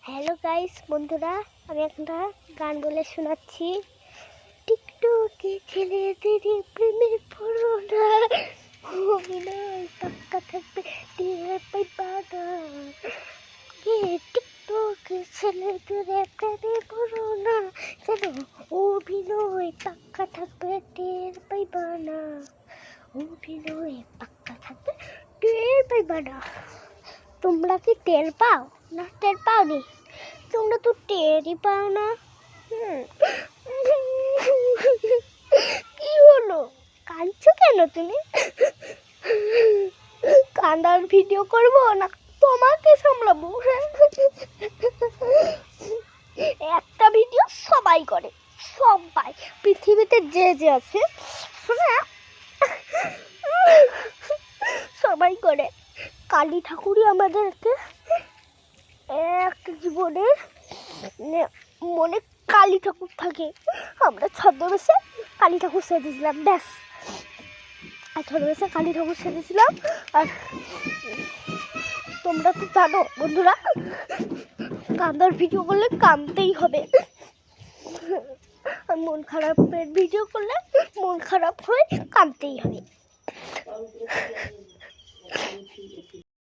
Hello guys বন্ধুরা, আমি একটা গান বলে শোনাচ্ছি। টিকটকে ছেলেদের প্রেমের পুরোনা অভিনয় পাক্কা থাকবে, টিয়ার পাইবা না। টিকটকে ছেলেদের প্রেমের পুরোনা কেন অভিনয় পাক্কা থাকবে, টের পাইবা না। অভিনয় পাক্কা থাকবে, টের পাইবা না। তোমরা কি টের পাও না? টের পাওনি? তোমরা তো টেরই পাও না। কি হলো, কাঁদছো কেন তুমি? কান্দার ভিডিও করবো না তোমাকে সামলাবো? একটা ভিডিও সবাই করে, সবাই পৃথিবীতে যে যে আছে সবাই করে। কালী ঠাকুরই আমাদেরকে এক জীবনে মনে কালী ঠাকুর থাকে, আমরা ছদ্মবেশে কালী ঠাকুর সেজেছিলাম, ব্যাস। আর ছদ্মবেশে কালী ঠাকুর সেজেছিলাম। আর তোমরা তো জানো বন্ধুরা, কান্দার ভিডিও করলে কাঁদতেই হবে। আর মন খারাপের ভিডিও করলে মন খারাপ হয়ে কাঁদতেই হবে।